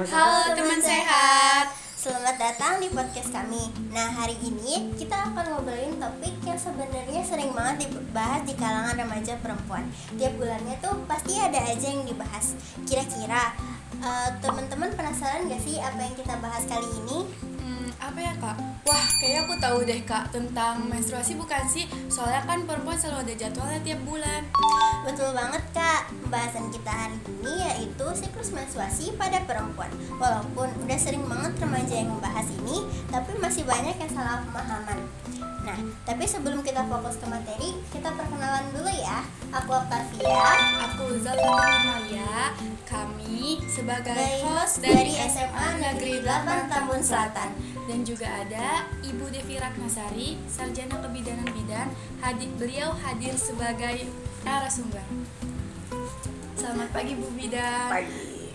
Halo teman sehat. Selamat datang di podcast kami. Nah, hari ini kita akan ngobrolin topik yang sebenarnya sering banget dibahas di kalangan remaja perempuan. Tiap bulannya tuh pasti ada aja yang dibahas. Kira-kira teman-teman penasaran gak sih apa yang kita bahas kali ini? Apa ya kak? Wah, kayaknya aku tahu deh kak tentang menstruasi, bukan sih? Soalnya kan perempuan selalu ada jadwalnya tiap bulan. Betul banget kak. Pembahasan kita hari ini yaitu siklus menstruasi pada perempuan. Walaupun udah sering banget remaja yang membahas ini, tapi masih banyak yang salah pemahaman. Nah, tapi sebelum kita fokus ke materi, kita perkenalan dulu ya. Aku Octavia. Aku Zalfa Maya. Kami sebagai host dari SMA Negeri 8 Tambun Selatan. Dan juga ada Ibu Devi Ratnasari, Sarjana Kebidanan Bidan. Beliau hadir sebagai narasumber. Selamat pagi Bu Bidan. Pagi.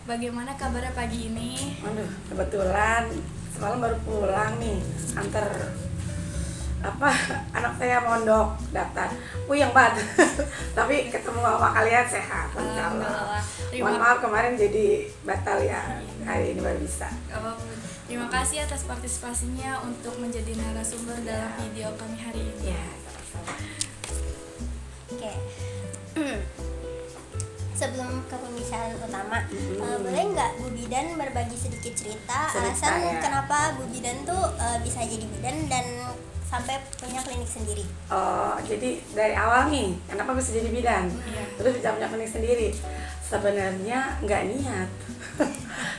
Bagaimana kabarnya pagi ini? Aduh, kebetulan semalam baru pulang nih, antar anak saya mondok daftar. Puyeng banget. Tapi ketemu sama kalian sehat. Alhamdulillah. Mohon maaf kemarin jadi batal ya. Hari ini baru bisa. Terima kasih atas partisipasinya untuk menjadi narasumber dalam video kami hari ini. Ya, sama-sama. Oke. Sebelum ke pembicaraan utama, boleh nggak Bu Bidan berbagi sedikit cerita alasan ya. kenapa Bu Bidan tuh bisa jadi bidan dan sampai punya klinik sendiri? Oh, jadi dari awal nih, kenapa bisa jadi bidan? Iya. Terus bisa punya klinik sendiri. Sebenarnya nggak niat.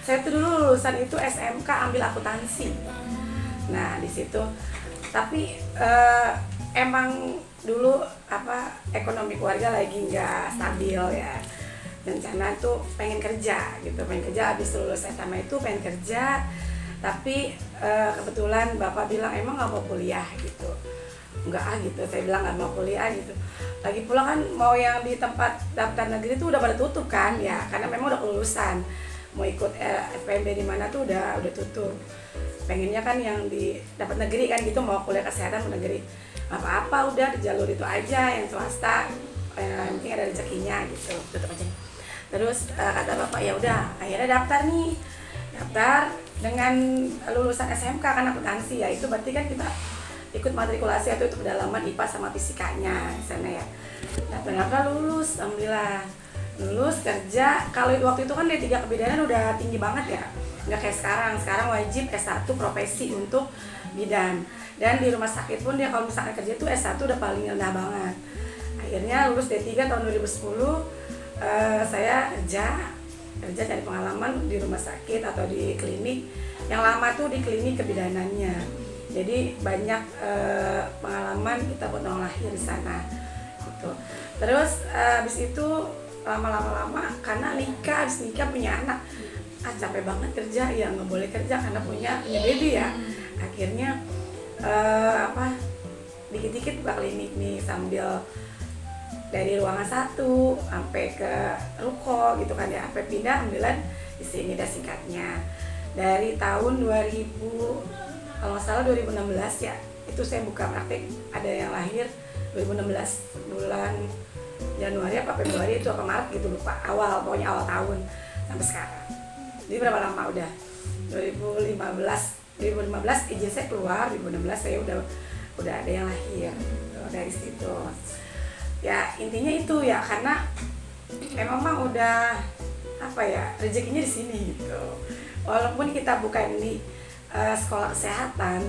Saya tuh dulu lulusan itu SMK ambil akuntansi. Nah di situ, tapi emang dulu ekonomi keluarga lagi nggak stabil ya. Rencana tuh pengen kerja gitu, habis lulus SMA itu pengen kerja. Tapi kebetulan bapak bilang emang nggak mau kuliah gitu. Enggak gitu, saya bilang nggak mau kuliah gitu. Lagi pula kan mau yang di tempat daftar negeri itu udah pada tutup kan ya, karena memang udah kelulusan. Mau ikut FPMB di mana tuh udah tutup. Pengennya kan yang di dapat negeri kan gitu, mau kuliah kesehatan mau negeri. Apa-apa udah di jalur itu aja, yang swasta yang penting ada rezekinya gitu, tutup aja. Terus kata bapak ya udah, akhirnya daftar nih. Daftar dengan lulusan SMK kan akuntansi ya, itu berarti kan kita ikut matrikulasi atau itu pendalaman IPA sama fisikanya di sana ya. Nah, ternyata lulus, alhamdulillah. Lulus kerja, kalau waktu itu kan D3 kebidanan udah tinggi banget ya. Nggak kayak sekarang. Sekarang wajib S1 profesi untuk bidan. Dan di rumah sakit pun dia kalau misalkan kerja itu S1 udah paling rendah banget. Akhirnya lulus D3 tahun 2010, saya kerja cari pengalaman di rumah sakit atau di klinik. Yang lama tuh di klinik kebidanannya. Jadi banyak pengalaman kita buat orang lahir di sana gitu. Terus habis itu lama karena habis nikah punya anak, capek banget kerja ya, nggak boleh kerja karena punya baby ya. Akhirnya dikit-dikit buka klinik nih sambil dari ruangan 1 sampai ke ruko gitu kan ya, sampai pindah alhamdulillah di sini dah singkatnya. Dari tahun 2000 kalau nggak salah 2016 ya, itu saya buka praktek, ada yang lahir 2016 bulan Januari apa Februari itu apa Maret gitu lupa, pokoknya awal tahun sampai sekarang. Jadi berapa lama udah? 2015 izin saya keluar, 2016 saya udah ada yang lahir gitu, dari situ. Ya intinya itu ya, karena emang mah udah rezekinya di sini gitu. Walaupun kita bukan di sekolah kesehatan,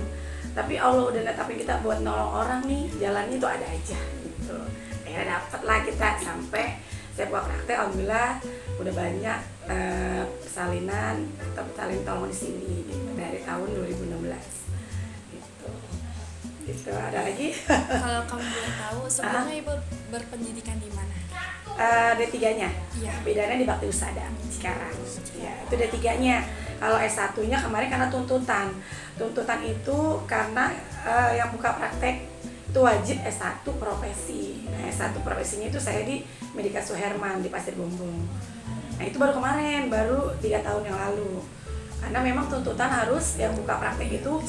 tapi Allah udah netapin kita buat nolong orang nih, jalannya itu ada aja gitu. Akhirnya dapet lah kita sampai saya buat praktek, alhamdulillah udah banyak persalinan atau salin tolong di sini gitu, dari tahun 2016 gitu. Ada lagi? Kalau kamu boleh tahu, sebelumnya Ibu berpendidikan di mana? D3-nya, Iya. bedanya di Bakti Husada sekarang. Ya, itu D3-nya. Kalau S1-nya kemarin karena tuntutan itu karena yang buka praktek itu wajib S1 profesi. Nah, S1 profesinya itu saya di Medika Suherman di Pasir Bumbung. Nah, itu baru kemarin, baru 3 tahun yang lalu. Karena memang tuntutan harus yang buka praktek itu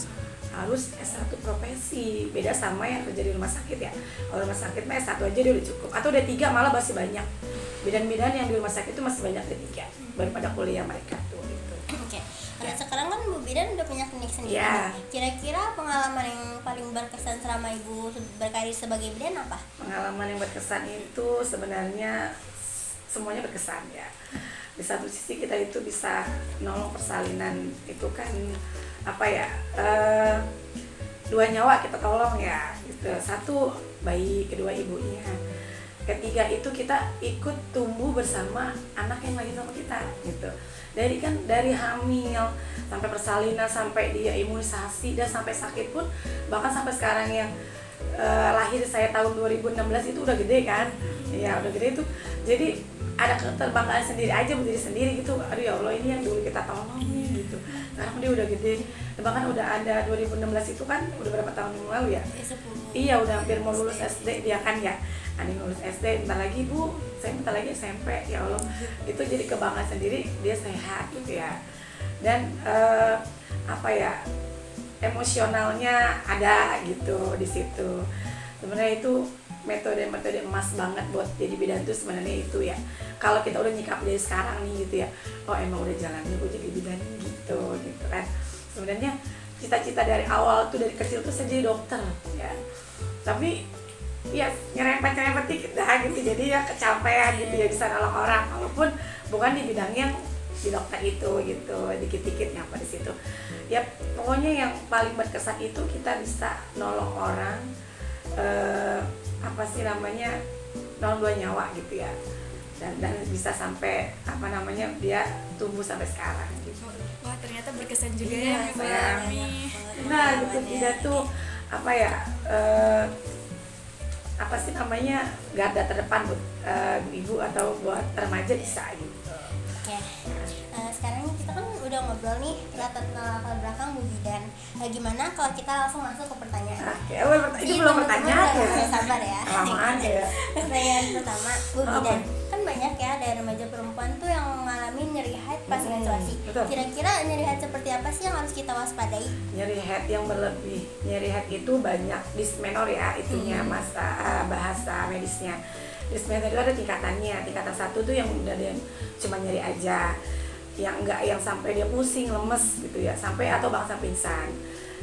harus S1 profesi, beda sama yang kerja di rumah sakit ya. Kalau rumah sakit mah S1 aja dia udah cukup, atau D3 malah masih banyak. Bidan-bidan yang di rumah sakit itu masih banyak D3, baru pada kuliah mereka tuh gitu. Bidan udah punya klinik sendiri. Iya. Kira-kira pengalaman yang paling berkesan selama Ibu berkarir sebagai bidan apa? Pengalaman yang berkesan itu sebenarnya semuanya berkesan ya. Di satu sisi kita itu bisa nolong persalinan, itu kan apa ya, dua nyawa kita tolong ya gitu. Satu bayi, kedua ibunya, ketiga itu kita ikut tumbuh bersama anak yang lagi sama kita gitu. Dari hamil sampai persalinan, sampai dia imunisasi, dan sampai sakit pun, bahkan sampai sekarang yang lahir saya tahun 2016 itu udah gede kan ya, udah gede itu jadi ada keterbanggaan sendiri aja berdiri sendiri gitu. Aduh ya Allah, ini yang dulu kita tolong nih gitu, sekarang dia udah gede, bahkan udah ada 2016 itu kan udah berapa tahun yang lalu ya, 10. iya udah hampir mau lulus SD dia kan ya. Ani lulus SD, bentar lagi Bu, saya bentar lagi SMP, ya Allah. Itu jadi kebanggaan sendiri, dia sehat gitu ya. Dan apa ya, emosionalnya ada gitu di situ. Sebenarnya itu metode emas banget buat jadi bidan itu sebenarnya itu ya. Kalau kita udah nyikap dari sekarang nih gitu ya, oh emang udah jalannya gue jadi bidan gitu kan. Sebenarnya cita-cita dari awal tuh, dari kecil tuh saya jadi dokter ya. Tapi ya nyerempet dikit dah gitu, jadi ya kecapean gitu ya, bisa nolong orang walaupun bukan di bidang yang di dokter itu gitu, dikit-dikit nyapa di situ ya. Pokoknya yang paling berkesan itu kita bisa nolong orang, apa sih namanya, nolong dua nyawa gitu ya, dan bisa sampai apa namanya dia tumbuh sampai sekarang gitu. Wah, ternyata berkesan juga Iya, ya Ibu sayang. Ami. Nah gitu, tidak tuh apa ya, apa sih namanya, garda terdepan buat ibu atau buat remaja bisa gitu. Oke. Sekarang kita kan udah ngobrol nih latar belakang Bu Bidan. Gimana kalau kita langsung masuk ke pertanyaan? Oke, ini belum pertanyaan ya. Sabar ya. Lamaan ya. Pertanyaan pertama, Bu Apa? Bidan. Kan banyak ya dari remaja perempuan tuh yang mengalami nyeri haid pas menstruasi. betul. Kira-kira nyeri haid seperti apa sih yang harus kita waspadai? Nyeri head yang berlebih, nyeri head itu banyak dysmenor ya, itunya bahasa medisnya. Dysmenor itu ada tingkatannya. Tingkatan 1 tuh yang udah dia cuma nyeri aja, yang enggak yang sampai dia pusing, lemes gitu ya, sampai atau bahkan pingsan.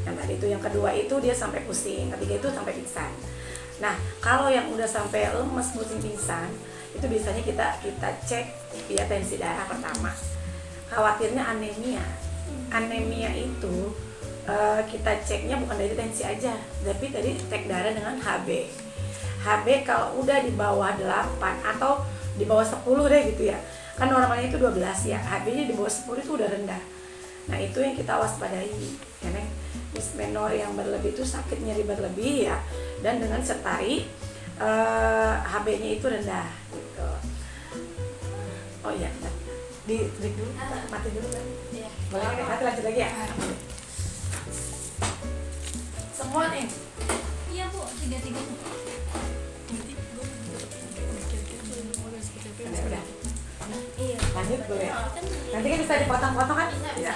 Yang tadi itu yang kedua itu dia sampai pusing, ketiga itu sampai pingsan. Nah, kalau yang udah sampai lemes, pusing, pingsan, itu biasanya kita cek ya tensi darah pertama. Khawatirnya anemia. Anemia itu kita ceknya bukan dari tensi aja, tapi tadi cek darah dengan HB. HB kalau udah di bawah 8 atau di bawah 10 deh gitu ya. Kan normalnya itu 12 ya, HB-nya di bawah 10 itu udah rendah. Nah, itu yang kita waspadai. Ya, Neng. Dysmenor yang berlebih itu sakit nyeri berlebih ya, dan dengan sertai HB-nya itu rendah gitu. Oh iya, di break dulu, mati dulu kan? Iya. Boleh kan? Nanti lanjut lagi ya. Semua nih. Iya Bu, 3-3. Berarti gue kira-kira seperti apa yang Udah. Iya. Lanjut boleh. Nanti kan bisa dipotong-potong kan? Bisa.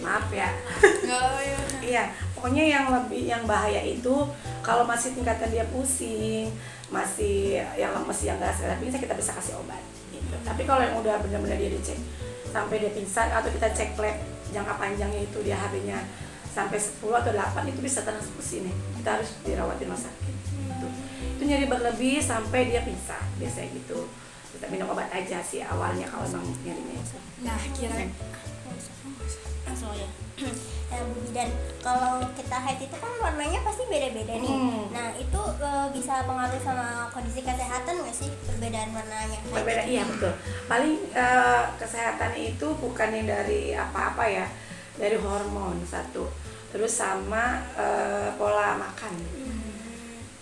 Maaf ya. Nggak, ya. Iya, pokoknya yang bahaya itu kalau masih tingkatan dia pusing, masih yang lemes, yang nggak sadar pingsan, kita bisa kasih obat gitu. Tapi kalau yang udah benar-benar dia dicek sampai dia pingsan, atau kita cek lab jangka panjangnya itu dia HB-nya sampai 10 atau 8, itu bisa transfusi nih. Kita harus dirawat di rumah sakit gitu. Itu nyeri berlebih sampai dia pingsan, biasanya gitu. Kita minum obat aja sih awalnya kalau memang nyerinya itu. Nah, kira Langsung aja. Nah, Bu Bidan, kalau kita haid itu kan warnanya pasti beda-beda nih. Nah, itu bisa pengaruh sama kondisi kesehatan nggak sih perbedaan warnanya? haid? Berbeda, iya betul. Paling kesehatan itu bukan yang dari apa-apa ya, dari hormon satu, terus sama pola makan.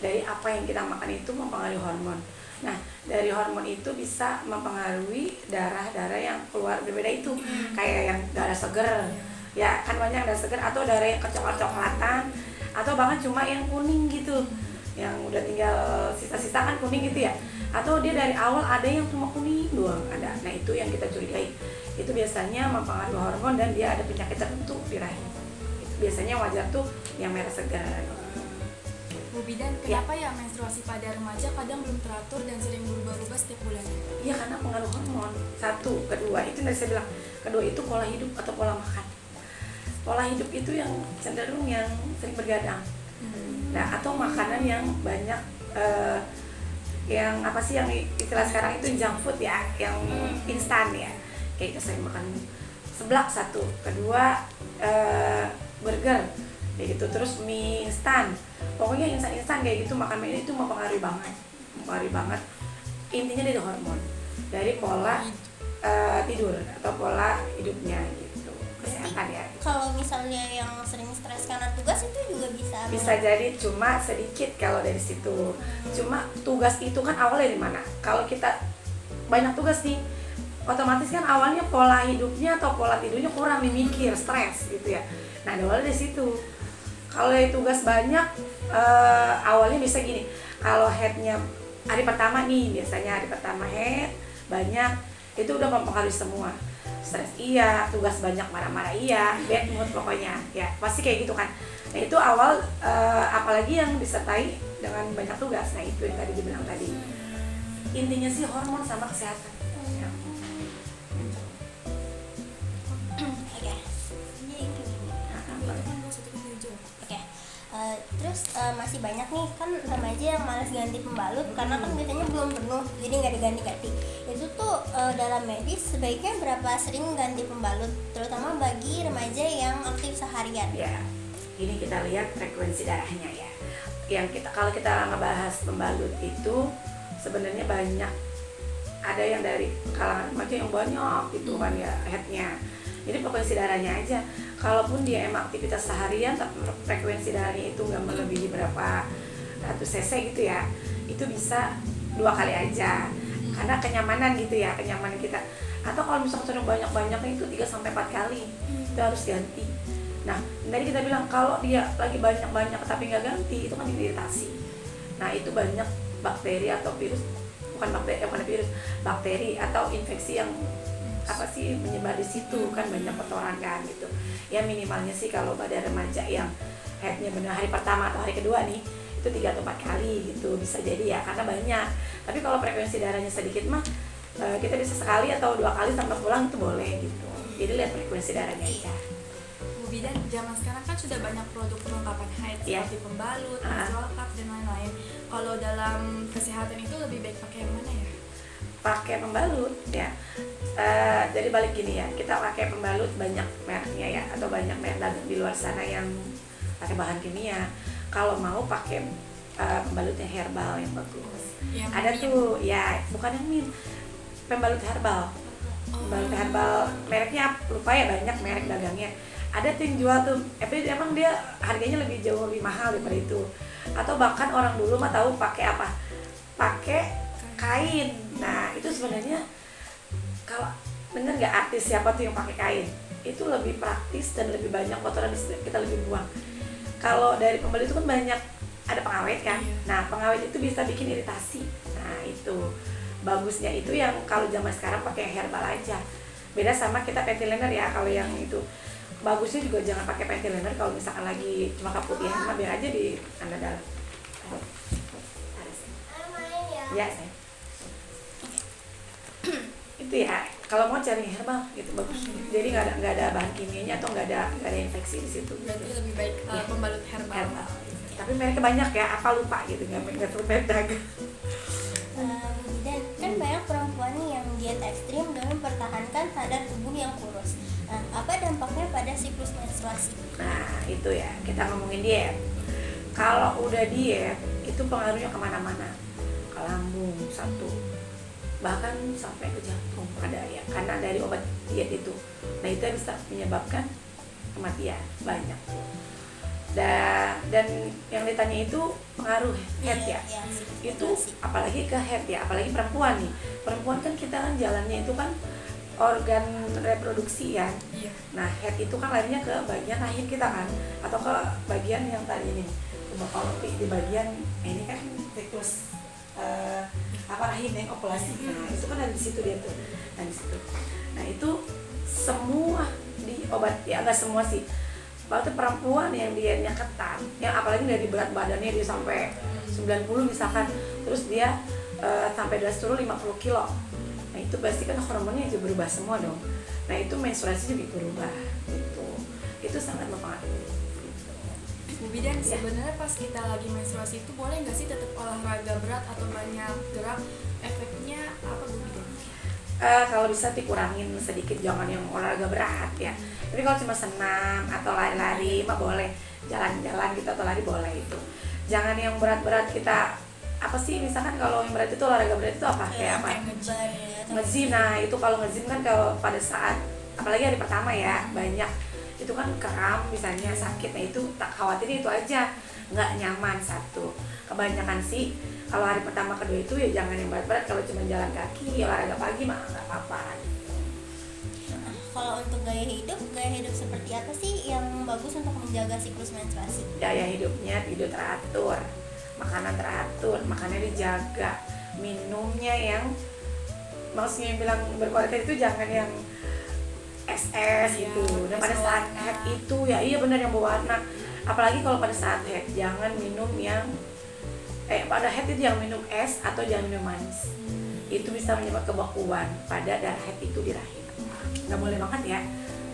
Dari apa yang kita makan itu mempengaruhi hormon. Nah, dari hormon itu bisa mempengaruhi darah-darah yang keluar berbeda itu, kayak yang darah seger, ya kan banyak darah seger, atau darah yang kecoklat-coklatan, atau bahkan cuma yang kuning gitu, yang udah tinggal sisa-sisa kan kuning gitu ya, atau dia dari awal ada yang cuma kuning doang ada. Nah, itu yang kita curigai, itu biasanya mempengaruhi hormon dan dia ada penyakit tertentu di rahim. Itu biasanya wajar tuh yang merah segar. Bu Bidan, kenapa ya menstruasi pada remaja kadang belum teratur dan sering berubah-ubah setiap bulannya? Iya, karena pengaruh hormon. Satu, kedua itu tadi saya bilang, kedua itu pola hidup atau pola makan. pola hidup itu yang cenderung yang sering bergadang. Nah, atau makanan yang banyak yang apa sih yang istilah sekarang itu junk food ya, yang instan ya. Kayak kita sering makan seblak satu, kedua burger kayak gitu, terus mie instan. Pokoknya instan kayak gitu, makan mie itu mempengaruhi banget. Intinya dari hormon, dari pola tidur atau pola hidupnya gitu, kesehatan ya. Kalau misalnya yang sering stres karena tugas itu juga Bisa jadi, cuma sedikit kalau dari situ. Cuma tugas itu kan awalnya dari mana? Kalau kita banyak tugas nih, otomatis kan awalnya pola hidupnya atau pola tidurnya kurang, dimikir, stres gitu ya. Nah, awalnya dari situ. Kalau dari tugas banyak, awalnya bisa gini. Kalau headnya hari pertama nih, biasanya hari pertama head banyak, itu udah mempengaruhi semua. Stres iya, tugas banyak, marah-marah iya, bad mood pokoknya ya, pasti kayak gitu kan. Nah, itu awal, apalagi yang disertai dengan banyak tugas. Nah, itu yang tadi dibilang tadi, intinya sih hormon sama kesehatan ya. Oke. Terus masih banyak nih kan remaja yang malas ganti pembalut karena kan biasanya belum penuh, jadi nggak diganti-ganti. Itu tuh dalam medis sebaiknya berapa sering ganti pembalut, terutama bagi remaja yang aktif seharian. Ya, ini kita lihat frekuensi darahnya ya. Kalau kita ngebahas pembalut itu sebenarnya banyak. Ada yang dari kalangan remaja yang banyak gitu kan ya headnya. Jadi frekuensi darahnya aja. Kalaupun dia emang aktivitas seharian tapi frekuensi darahnya itu nggak melebihi berapa ratus cc gitu ya, itu bisa 2 kali aja karena kenyamanan gitu ya, kenyamanan kita. Atau kalau misalnya banyak-banyaknya itu 3-4 kali itu harus ganti. Nah, tadi kita bilang kalau dia lagi banyak-banyak tapi nggak ganti, itu kan iritasi. Nah, itu banyak bakteri atau virus, bukan virus, bakteri atau infeksi yang apa sih menyebar di situ kan, banyak kotoran kan gitu ya. Minimalnya sih kalau pada remaja yang headnya benar hari pertama atau hari kedua nih, itu 3 atau 4 kali gitu bisa jadi ya, karena banyak. Tapi kalau frekuensi darahnya sedikit mah kita bisa sekali atau 2 kali sampai pulang itu boleh gitu. Jadi lihat frekuensi darahnya aja. Bu Bidan, zaman sekarang kan sudah banyak produk perlengkapan haid seperti pembalut, menstrual cup dan lain-lain. Kalau dalam kesehatan itu lebih baik pakai yang mana ya? Pakai pembalut ya. Jadi balik gini ya, kita pakai pembalut banyak mereknya ya, atau banyak merek dagang di luar sana yang pakai bahan kimia. Kalau mau pakai pembalutnya herbal yang bagus. Ada tuh ya, bukan yang mint, pembalut herbal. Pembalut herbal mereknya lupa ya, banyak merek dagangnya. Ada tuh yang jual tuh, emang dia harganya jauh lebih mahal daripada itu. Atau bahkan orang dulu mah tahu pakai apa? Pakai kain. Nah, itu sebenarnya kalau bener nggak artis siapa tuh yang pakai kain, itu lebih praktis dan lebih banyak kotoran kita lebih buang. Kalau dari pembalut itu kan banyak ada pengawet kan. Nah, pengawet itu bisa bikin iritasi. Nah, itu bagusnya itu yang kalau zaman sekarang pakai herbal aja. Beda sama kita panty liner ya. Kalau yang itu bagusnya juga jangan pakai panty liner kalau misalkan lagi cuma keputihan, mah biar aja di anda dalam. Ya, saya. Itu ya, kalau mau cari herbal gitu bagus. Jadi nggak ada bahan kimianya atau nggak ada infeksi di situ. Berarti lebih baik pembalut herbal. Tapi mereknya banyak ya, apa lupa gitu, nggak perlu merek dagang. Dan kan banyak perempuan nih yang diet ekstrim dan mempertahankan kadar tubuh yang kurus. Nah, apa dampaknya pada siklus menstruasi? Nah, itu ya, kita ngomongin diet. Kalau udah diet, itu pengaruhnya kemana-mana. Ke lambung satu, bahkan sampai ke jantung ada ya, karena dari obat diet itu. Nah, itu yang bisa menyebabkan kematian banyak. Dan yang ditanya itu pengaruh head ya, itu apalagi ke head ya, apalagi perempuan nih. Perempuan kan kita kan jalannya itu kan organ reproduksi ya. Nah, head itu kan larinya ke bagian rahim kita kan, atau ke bagian yang tadi ini kalau di bagian ini kan siklus rahim yang ovulasi. Nah, itu kan ada di situ dia tuh. Nah, di situ. Nah, itu semua di obat ya, enggak semua sih. Berarti perempuan yang dietnya ketat, yang apalagi dari berat badannya dia sampai 90 misalkan, terus dia sampai drastis turun 50 kilo. Nah, itu pasti kan hormonnya juga berubah semua dong. Nah, itu menstruasi juga berubah gitu. Itu itu sangat mempengaruhi. Bu Bidan, sebenarnya pas kita lagi menstruasi itu boleh nggak sih tetap olahraga berat atau banyak gerak? Efeknya apa Bu Bidan? Kalau bisa dikurangin sedikit, jangan yang olahraga berat ya. Tapi kalau cuma senam atau lari-lari mah boleh, jalan-jalan gitu atau lari boleh itu. Jangan yang berat-berat kita apa sih, misalkan kalau yang berat itu olahraga berat itu apa kayak apa? Nge-gym. Nah itu kalau nge-gym kan kalau pada saat apalagi hari pertama ya banyak itu kan kram misalnya sakit, nah itu tak khawatir itu aja nggak nyaman satu. Kebanyakan sih kalau hari pertama kedua itu ya jangan yang berat-berat, kalau cuma jalan kaki olahraga pagi mah nggak apa-apa. Kalau untuk gaya hidup seperti apa sih yang bagus untuk menjaga siklus menstruasi? Gaya hidupnya tidur teratur, makanan teratur, makannya dijaga, minumnya yang maksudnya yang bilang berkualitas itu jangan yang es gitu. Dan pada saat head itu ya iya benar yang berwarna. Apalagi kalau pada saat head jangan minum yang pada head itu jangan minum es atau jangan minum manis. Itu bisa menyebabkan kebekuan pada darah head itu di rahim. Nggak boleh banget ya.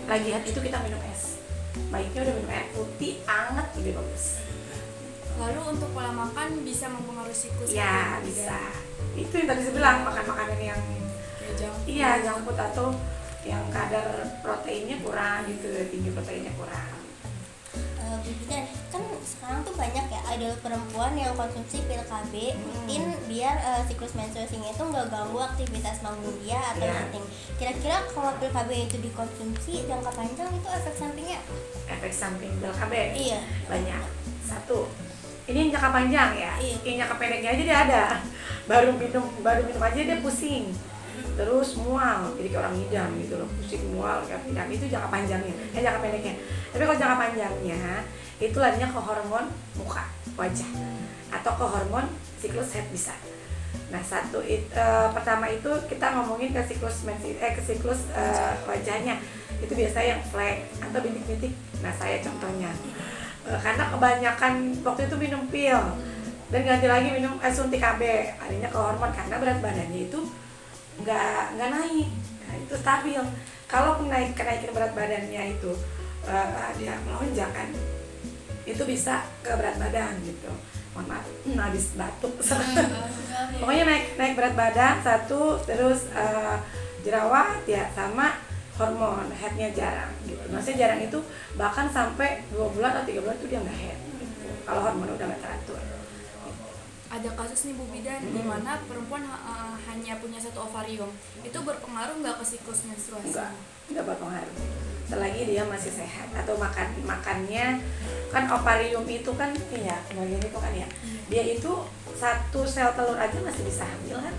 Lagi head itu kita minum es. Baiknya udah minum air putih anget lebih bagus. Lalu untuk pola makan bisa mempengaruhi siklus? Ya bisa. Itu yang tadi saya bilang, makan makanan yang junk food atau yang kadar proteinnya kurang gitu, tinggi proteinnya kurang. Bu Bidan, kan sekarang tuh banyak ya idol perempuan yang konsumsi pil KB rutin biar siklus menstruasinya itu nggak ganggu aktivitas bangun dia atau penting. Kira-kira kalau pil KB itu dikonsumsi jangka panjang itu efek sampingnya apa? Efek samping pil KB? Iya. Banyak. Satu, ini jangka panjang ya. Iya. Ini jangka pendeknya aja dia ada. Baru minum aja dia pusing. Terus mual, jadi kayak orang ngidam gitu loh, pusing mual kayak ngidam. Itu jangka panjangnya, jangka pendeknya. Tapi kalau jangka panjangnya itu larinya ke hormon muka, wajah, atau ke hormon siklus head bisa. Nah pertama itu kita ngomongin ke siklus wajahnya. Itu biasa yang flek atau bintik-bintik. Nah saya contohnya, karena kebanyakan waktu itu minum pil dan ganti lagi minum suntik KB, larinya ke hormon karena berat badannya itu nggak naik, nah itu stabil. Kalau kenaikan berat badannya itu dia melonjak kan, itu bisa ke berat badan gitu. Mohon maaf, habis batuk. Pokoknya naik berat badan satu, terus jerawat ya, sama hormon headnya jarang gitu. Maksudnya jarang itu bahkan sampai 2 bulan atau 3 bulan itu dia nggak head gitu. Kalau hormon udah nggak teratur. Ada kasus nih Bu Bidan di mana perempuan hanya punya satu ovarium, itu berpengaruh nggak ke siklus menstruasi? Enggak berpengaruh selagi dia masih sehat atau makannya kan. Ovarium itu kan ya bagian itu kan ya, dia itu satu sel telur aja masih bisa hamil kan.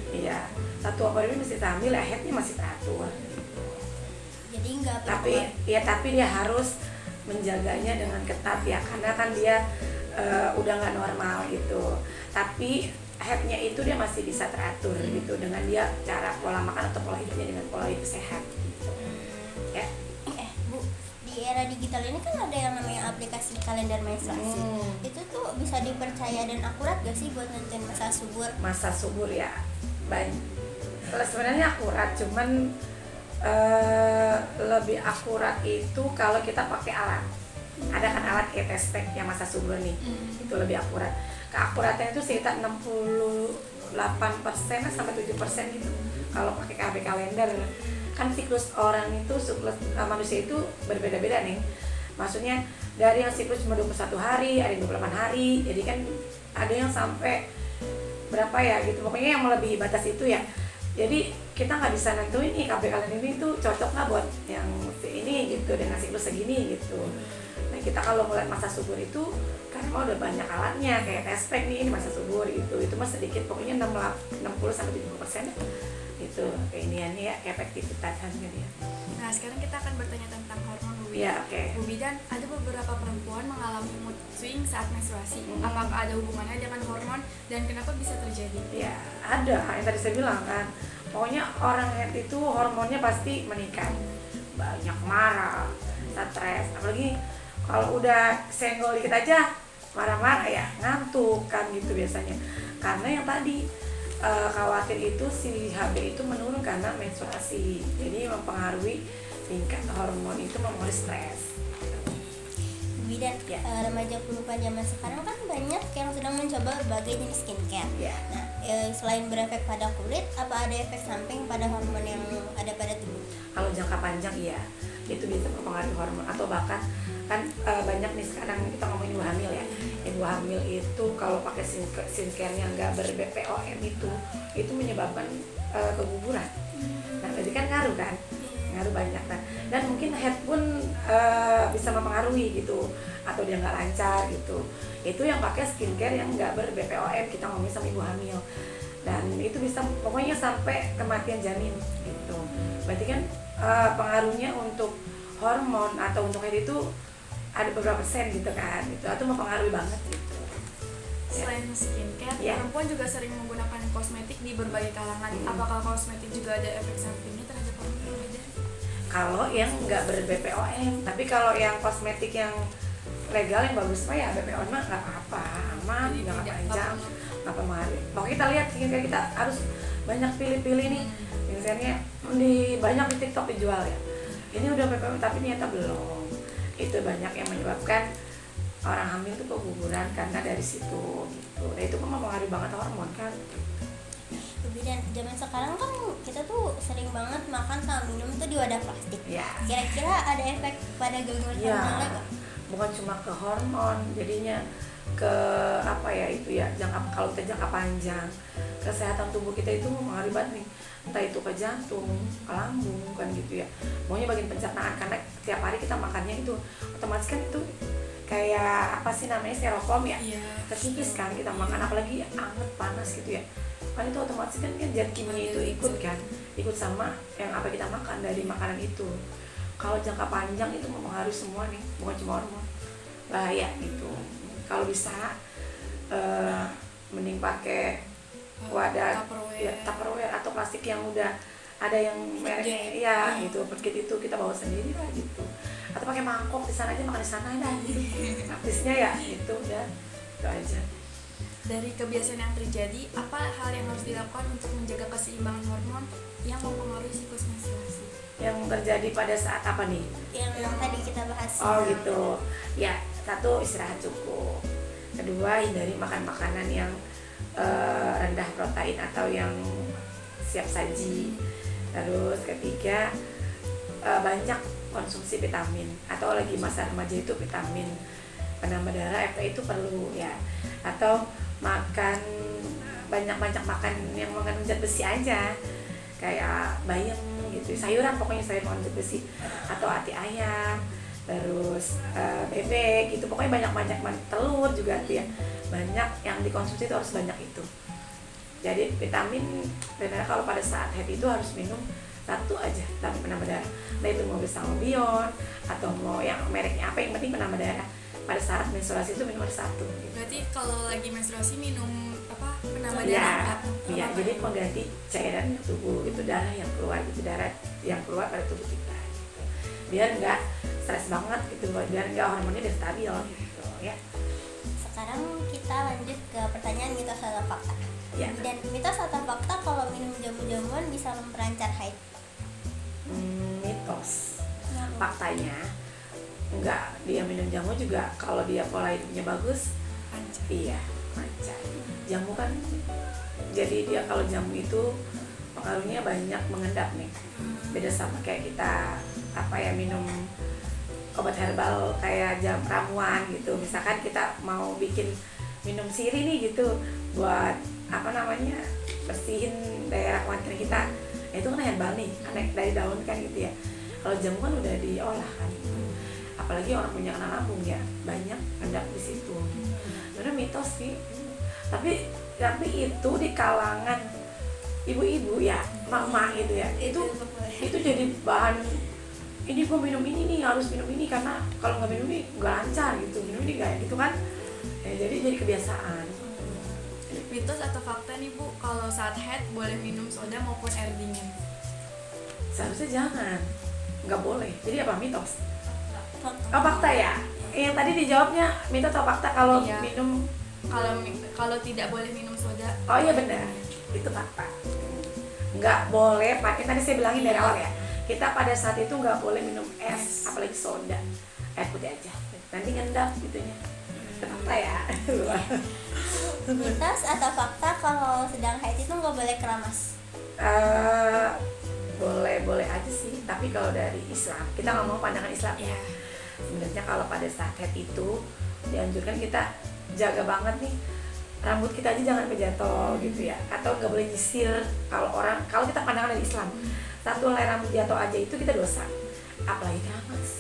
Iya, satu ovarium masih hamil, headnya masih teratur. Jadi enggak tapi dia harus menjaganya dengan ketat ya, karena kan dia udah nggak normal gitu. Tapi headnya itu dia masih bisa teratur gitu dengan dia cara pola makan atau pola hidupnya dengan pola hidup sehat gitu. Ya. Bu, di era digital ini kan ada yang namanya aplikasi kalender menstruasi. Itu tuh bisa dipercaya dan akurat gak sih buat nentuin masa subur? Masa subur ya sebenarnya akurat, cuman lebih akurat itu kalau kita pakai alat. Ada kan alat kayak test pack yang masa subur nih, itu lebih akurat. Keakuratannya itu sekitar 68% sampai 7% gitu kalau pakai KB kalender. Kan siklus orang itu, siklus manusia itu berbeda-beda nih. Maksudnya dari yang siklus cuma 21 hari, ada yang 28 hari. Jadi kan ada yang sampai berapa ya gitu. Pokoknya yang melebihi batas itu ya. Jadi kita nggak bisa nentuin nih KB kalender ini tuh cocok nggak buat yang ini gitu dengan siklus segini gitu. Nah kita kalau ngeliat masa subur itu karena udah banyak alatnya kayak test pack nih, ini masa subur gitu. Itu mah sedikit, pokoknya 60-70% itu keiniannya ya, efektivitasannya dia. Nah sekarang kita akan bertanya tentang hormon Bu Bidan. Ya, oke. Bu Bidan, ada beberapa perempuan mengalami mood swing saat menstruasi. Apakah ada hubungannya dengan hormon dan kenapa bisa terjadi? Ya ada, yang tadi saya bilang kan, pokoknya orang head itu hormonnya pasti meningkat, banyak marah, stres, apalagi kalau udah senggol dikit aja marah-marah ya, ngantuk kan gitu biasanya. Karena yang tadi khawatir itu si HB itu menurun karena menstruasi, jadi mempengaruhi si tingkat hormon itu mempengaruhi stres. Dan Ya. remaja perempuan zaman sekarang kan banyak yang sedang mencoba berbagai jenis skincare. Ya. Nah, selain berefek pada kulit, apa ada efek samping pada hormon yang ada pada tubuh? Kalau jangka panjang iya, itu bisa mempengaruhi hormon atau bahkan kan banyak nih sekarang kita ngomongin ibu hamil ya. Ibu hamil itu kalau pakai skincare yang nggak ber-BPOM itu menyebabkan keguguran. Nah, berarti kan ngaruh kan? Ngaruh banyak kan. Dan mungkin head pun bisa mempengaruhi gitu atau dia nggak lancar gitu. Itu yang pakai skincare yang nggak ber-BPOM, kita ngomongin sama ibu hamil. Dan itu bisa pokoknya sampai kematian janin gitu. Berarti kan pengaruhnya untuk hormon atau untuk head itu ada beberapa persen gitu kan, itu atau mempengaruhi banget gitu. Selain skincare, Ya. perempuan juga sering menggunakan kosmetik di berbagai kalangan. Apakah kosmetik juga ada efek sampingnya terhadap perempuan? Kalau yang nggak ber-BPOM, tapi kalau yang kosmetik yang legal yang bagus mah ya BPOM mah nggak apa-apa, aman, Jadi jangka tidak panjang, perlu. nggak pengaruh. Pokoknya kita lihat skincare kita harus banyak pilih-pilih nih, misalnya di banyak di TikTok dijual ya. Ini udah BPOM tapi ternyata belum. Itu banyak yang menyebabkan orang hamil tuh keguguran karena dari situ gitu. Nah itu kan mempengaruhi banget hormon kan. Dan zaman sekarang kan kita tuh sering banget makan sama minum tuh di wadah plastik. Ya. Kira-kira ada efek pada gangguan Ya, hormonal nggak? bukan cuma ke hormon, jadinya ke apa ya itu ya kalau kita jangka panjang kesehatan tubuh kita itu mempengaruhi banget nih, entah itu ke jantung, ke lambung kan gitu ya. Maunya bagian pencernaan karena tiap hari kita makannya itu otomatis kan itu kayak apa sih namanya styrofoam ya, Iya. terkikis kan kita makan apalagi anget panas gitu ya. Kan itu otomatis kan zat kimia itu ikut kan, ikut sama yang apa kita makan dari makanan itu. Kalau jangka panjang itu mempengaruhi semua nih, bukan cuma hormon. Bahaya gitu. Kalau bisa mending pakai wadah Tupperware atau plastik yang udah ada yang mereknya ya itu perkit itu kita bawa sendiri lah gitu. Atau pakai mangkok di sana aja, makan di sana aja gitu. Praktisnya ya itu udah itu aja. Dari kebiasaan yang terjadi, apa hal yang harus dilakukan untuk menjaga keseimbangan hormon yang mempengaruhi siklus menstruasi? Yang terjadi pada saat apa nih? Yang tadi kita bahas. Oh gitu. Ya, satu istirahat cukup. Kedua hindari makan makanan yang rendah protein atau yang siap saji. Terus ketiga banyak konsumsi vitamin atau lagi masa remaja itu vitamin penambah darah FP itu perlu ya. Atau makan banyak-banyak makan yang mengandung zat besi aja. Kayak bayam gitu, sayuran pokoknya sayur mengandung zat besi atau ati ayam, terus bebek gitu, pokoknya banyak telur juga tuh ya, banyak yang dikonsumsi itu harus banyak itu. Jadi vitamin benar kalau pada saat haid itu harus minum satu aja tapi penambah darah. Nah itu mau Sangobion atau mau yang mereknya apa, yang penting penambah darah. Pada saat menstruasi itu minum satu. Gitu. Berarti kalau lagi menstruasi minum apa penambah Ya, darah? ya, jadi pengganti cairan tubuh itu darah yang keluar gitu, darah yang keluar pada tubuh kita. Gitu. Biar nggak stres banget gitu, biar nggak hormonnya udah stabil gitu ya. Sekarang kita lanjut ke pertanyaan mitos atau fakta. Ya. Dan mitos atau fakta kalau minum jamu-jamuan bisa memperancar haid? Mitos. Faktanya enggak, dia minum jamu juga kalau dia pola hidupnya bagus, Lancar. iya lancar. Jamu kan, jadi dia kalau jamu itu pengaruhnya banyak mengendap nih. Beda sama kayak kita apa ya minum obat herbal kayak jam ramuan gitu. Misalkan kita mau bikin minum siri nih gitu buat apa namanya bersihin daerah kuantan kita, itu kan herbal nih, kan dari daun kan gitu ya. Kalau jamu kan udah diolah kan gitu. Apalagi orang punya kena lambung ya banyak hendak di situ. Karena mitos sih, tapi itu di kalangan ibu-ibu ya, mak-mak gitu ya, itu jadi bahan. Ini gua minum ini nih, harus minum ini karena kalau nggak minum ini nggak lancar gitu, minum ini nggak gitu kan. Jadi kebiasaan. Mitos atau fakta nih Bu, kalau saat haid boleh minum soda maupun air dingin? Seharusnya jangan, nggak boleh. Jadi apa mitos? Oh fakta ya. Yang tadi dijawabnya mitos atau fakta kalau Iya. minum. Kalau tidak boleh minum soda. Oh iya benar, itu fakta. Nggak boleh pakai, tadi saya bilangin dari awal ya, Kita pada saat itu nggak boleh minum es, apalagi soda, air putih aja. Nanti ngendap gitunya. Kenapa ya? Mitos atau fakta kalau sedang haid itu nggak boleh keramas? Boleh aja sih, tapi kalau dari Islam, kita ngomong pandangan Islam ya. Sebenarnya kalau pada saat haid itu dianjurkan kita jaga banget nih, rambut kita aja jangan jatuh gitu ya, atau nggak boleh nyisir. Kalau kita pandangan dari Islam, satu helai rambut jatuh aja itu kita dosa, apalagi keramas.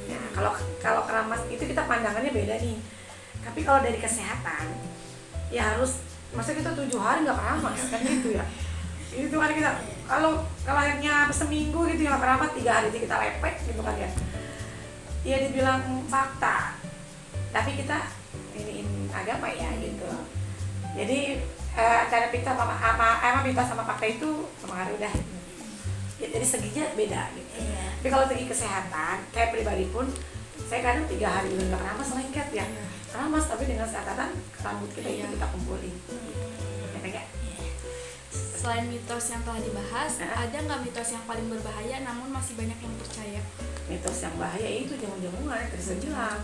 Nah, kalau keramas itu kita pandangannya beda nih. Tapi kalau dari kesehatan, ya harus, masa kita 7 hari nggak keramas kan gitu ya. Itu kan kita kalau akhirnya seminggu gitu ya keramas, 3 hari itu kita lepek gitu kan ya. Ya dibilang fakta, tapi kita iniin agama ya gitu. Jadi cara kita sama mitos sama fakta itu pengaruh udah. Ya, jadi seginya beda gitu. Tapi kalau segi kesehatan, kayak pribadi pun saya kadang 3 hari juga nggak keramas, lengket ya. Keramas tapi dengan catatan rambut kita itu kita kumpulin. Ya, Selain mitos yang telah dibahas, ada nggak mitos yang paling berbahaya namun masih banyak yang percaya? Mitos yang bahaya itu jamu-jamuan, tadi saya bilang.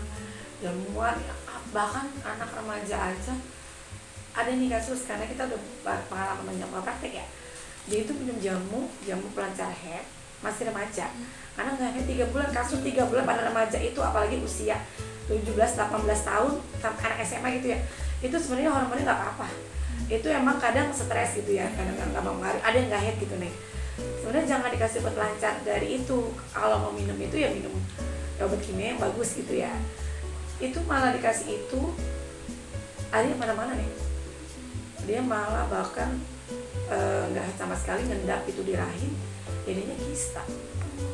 Jamuan, bahkan anak remaja aja ada nih kasus, karena kita udah pengalaman banyak praktek ya. Dia itu minum jamu pelancar haid masih remaja. Karena nggak haid 3 bulan, kasus 3 bulan pada remaja itu, apalagi usia 17-18 tahun sampai anak SMA gitu ya. Itu sebenarnya hormonnya nggak apa-apa. Itu emang kadang stres gitu ya, kadang nggak mau ngaruh, ada yang nggak haid gitu nih. Sebenarnya jangan dikasih obat lancar dari itu. Kalau mau minum itu ya minum obat kimia yang bagus gitu ya. Itu malah dikasih itu ada yang mana-mana nih. Dia malah bahkan nggak haid sama sekali, ngendap itu di rahim, jadinya kista.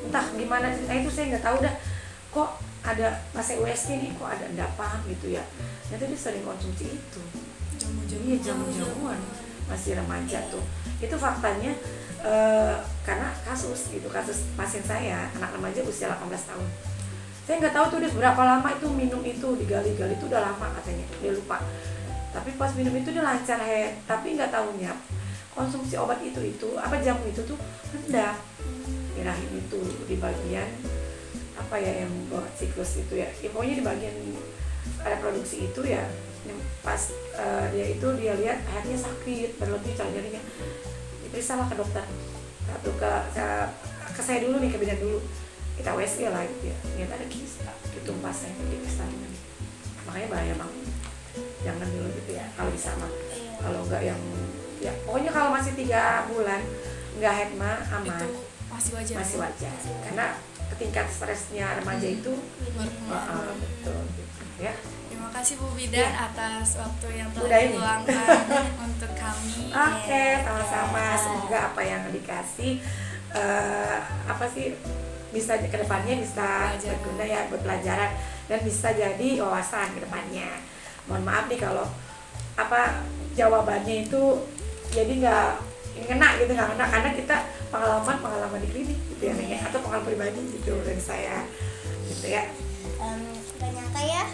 Entah gimana cerita itu saya nggak tahu dah. Kok ada masa USG nih, kok ada endapan gitu ya. Ternyata dia sering konsumsi itu. Jamu-jamuan masih remaja tuh. Itu faktanya karena kasus pasien saya anak remaja usia 18 tahun. Saya nggak tahu tuh dia berapa lama itu minum itu, digali-gali itu udah lama katanya, dia lupa. Tapi pas minum itu dia lancar haid, tapi nggak tahunya konsumsi obat itu apa jamu itu tuh rendah di rahim itu, di bagian apa ya yang buat siklus itu ya. Pokoknya di bagian reproduksi itu ya. Pas dia lihat haidnya sakit berlebih jarinya, diperiksalah ke dokter. Ke saya dulu nih, ke bidan dulu, kita WC lah gitu ya, ternyata ada kista di tumpasnya, di kistanya. Makanya bahaya banget, jangan dulu gitu ya kalau bisa mah. Kalau enggak yang ya pokoknya kalau masih 3 bulan nggak haid mah aman, Itu masih wajar. Karena tingkat stresnya remaja itu betul gitu ya. Terima kasih Bu Bidan atas waktu yang telah Udah ini. diluangkan untuk kami. Oke, sama-sama. Semoga apa yang dikasih bisa kedepannya bisa berguna ya, buat pelajaran dan bisa jadi wawasan kedepannya. Mohon maaf nih kalau jawabannya itu jadi nggak ngena gitu, nggak ngena karena kita pengalaman di klinik gitu ya, atau pengalaman pribadi gitu dari saya gitu ya. Gak nyangka ya,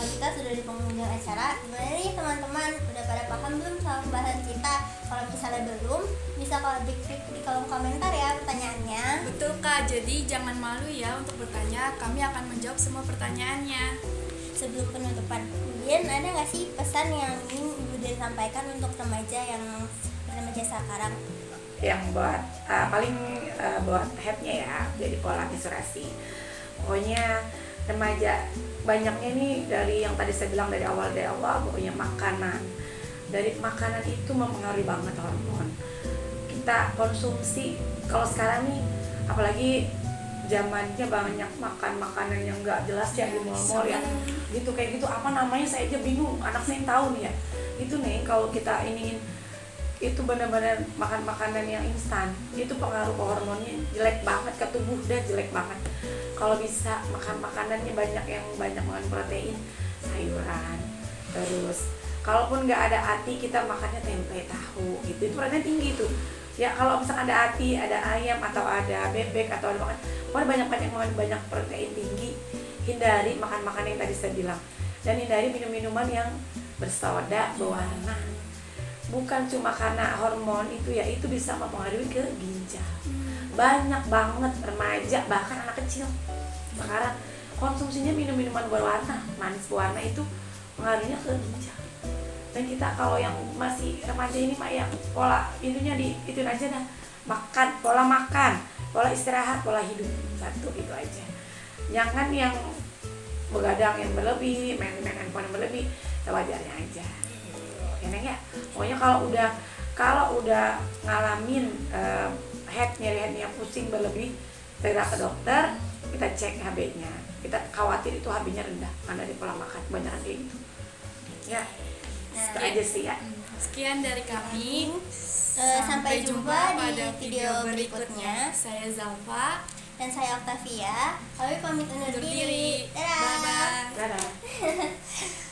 kita sudah di penghujung acara. Gimana nih teman-teman, udah pada paham belum sama pembahasan kita? Kalau misalnya belum, bisa kalau diklik di kolom komentar ya pertanyaannya. Betul Kak, jadi jangan malu ya untuk bertanya, kami akan menjawab semua pertanyaannya. Sebelum penutupan, Bun, ada nggak sih pesan yang ingin Ibu Dian sampaikan untuk remaja sekarang? Yang buat paling buat headnya ya, jadi pola asuransi. Pokoknya remaja banyaknya nih dari yang tadi saya bilang dari awal pokoknya makanan. Dari makanan itu mempengaruhi banget hormon. Kita konsumsi kalau sekarang nih, apalagi zamannya banyak makan makanan yang nggak jelas ya di mall-mall ya, gitu kayak gitu apa namanya saya aja bingung, anak saya tahu nih ya. Itu nih kalau kita iniin itu benar-benar makan makanan yang instan, itu pengaruh ke hormonnya jelek banget ke tubuh, udah jelek banget. Kalau bisa makan makanannya banyak mengandung protein, sayuran, terus kalaupun nggak ada ati kita makannya tempe, tahu gitu, itu proteinnya tinggi tuh ya. Kalau misalnya ada ati, ada ayam atau ada bebek atau ada pokoknya banyak protein tinggi. Hindari makan makanan yang tadi saya bilang, dan hindari minum-minuman yang bersoda berwarna. Bukan cuma karena hormon itu ya, itu bisa mempengaruhi ke ginjal. banyak banget remaja bahkan anak kecil sekarang konsumsinya minuman berwarna, manis berwarna itu pengaruhnya ke ginjal. Dan kita kalau yang masih remaja ini mah yang pola intinya itu aja dah, makan, pola istirahat, pola hidup, satu itu aja. Jangan yang begadang yang berlebih, main handphone yang berlebih, sewajarnya aja. Ya Neng ya. Pokoknya kalau udah ngalamin nyeri yang pusing berlebih, segera ke dokter, kita cek HB-nya. Kita khawatir itu HB-nya rendah karena di pola makan kebanyakan kayak gitu. Ya. Itu aja sih ya. Sekian dari kami. Sampai jumpa di video berikutnya. Saya Zalfa. Dan saya Octavia. Kami pamit undur Undur diri. diri. Dadah. Bye-bye. Dadah.